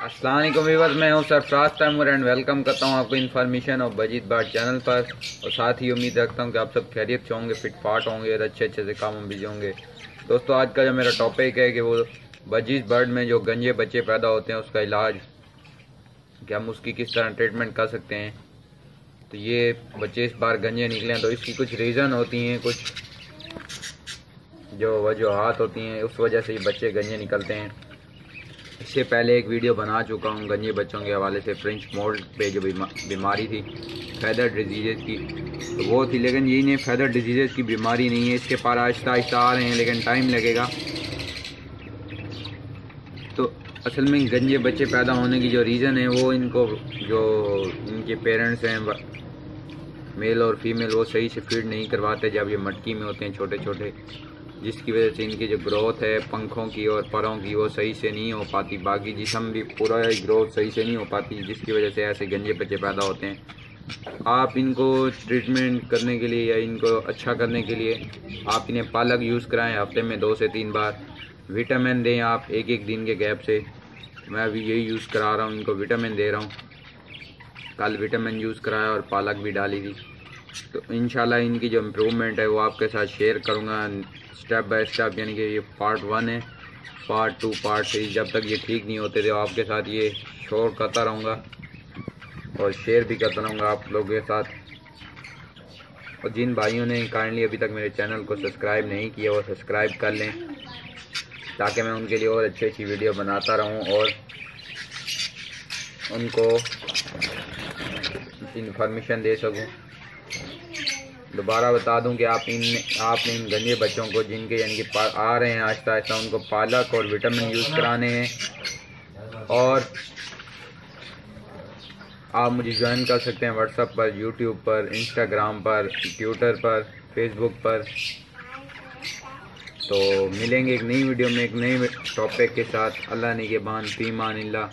अस्सलाम वालेकुम व्यूअर्स, मैं हूं सरफराज तैमूर एंड वेलकम करता हूं आपको इन्फॉर्मेशन और बजीत बाट चैनल पर। और साथ ही उम्मीद रखता हूं कि आप सब खैरियत से होंगे, फिट फाट होंगे और अच्छे से काम में बिजी होंगे। दोस्तों, आज का जो मेरा टॉपिक है कि वो बजीत बर्ड में जो गंजे बच्चे पैदा होते हैं उसका इलाज, कि हम उसकी किस तरह ट्रीटमेंट कर सकते हैं। तो ये बच्चे इस बार गंजे निकले हैं तो इसकी कुछ रीज़न होती हैं, कुछ जो वजूहात होती हैं, उस वजह से ये बच्चे गंजे निकलते हैं। इससे पहले एक वीडियो बना चुका हूँ गंजे बच्चों के हवाले से। फ्रेंच मोल्ड पे जो बीमारी थी फैदर डिजीज़ की, तो वो थी, लेकिन यही नहीं, फैदर डिजीज़ की बीमारी नहीं है। इसके पार आहिस्ता आहिस्ता आ रहे हैं लेकिन टाइम लगेगा। तो असल में गंजे बच्चे पैदा होने की जो रीज़न है वो इनको, जो इनके पेरेंट्स हैं मेल और फीमेल, वो सही से फीड नहीं करवाते जब ये मटकी में होते हैं छोटे छोटे, जिसकी वजह से इनकी जो ग्रोथ है पंखों की और परों की वो सही से नहीं हो पाती। बाकी जिस्म भी पूरा ग्रोथ सही से नहीं हो पाती, जिसकी वजह से ऐसे गंजे बच्चे पैदा होते हैं। आप इनको ट्रीटमेंट करने के लिए या इनको अच्छा करने के लिए आप इन्हें पालक यूज़ कराएं हफ्ते में 2 से 3 बार। विटामिन दें आप एक दिन के गैप से। मैं अभी यही यूज़ करा रहा हूँ, इनको विटामिन दे रहा हूँ। कल विटामिन यूज़ कराया और पालक भी डाली थी। तो इंशाल्लाह इनकी जो इम्प्रूवमेंट है वो आपके साथ शेयर करूँगा स्टेप बाय स्टेप। यानी कि ये पार्ट 1 है, पार्ट 2, पार्ट 3। जब तक ये ठीक नहीं होते तो आपके साथ ये शोर करता रहूँगा और शेयर भी करता रहूँगा आप लोगों के साथ। और जिन भाइयों ने काइंडली अभी तक मेरे चैनल को सब्सक्राइब नहीं किया वो सब्सक्राइब कर लें, ताकि मैं उनके लिए और अच्छी वीडियो बनाता रहूँ और उनको इन्फॉर्मेशन दे सकूँ। दोबारा बता दूं कि आपने इन गंजे बच्चों को जिनके यानी कि आ रहे हैं आहिस्ता आहिस्ता, उनको पालक और विटामिन यूज़ कराने हैं। और आप मुझे ज्वाइन कर सकते हैं व्हाट्सएप पर, यूट्यूब पर, इंस्टाग्राम पर, ट्विटर पर, फेसबुक पर। तो मिलेंगे एक नई वीडियो में एक नए टॉपिक के साथ। अल्लाह निगहबान, फी अमान अल्लाह।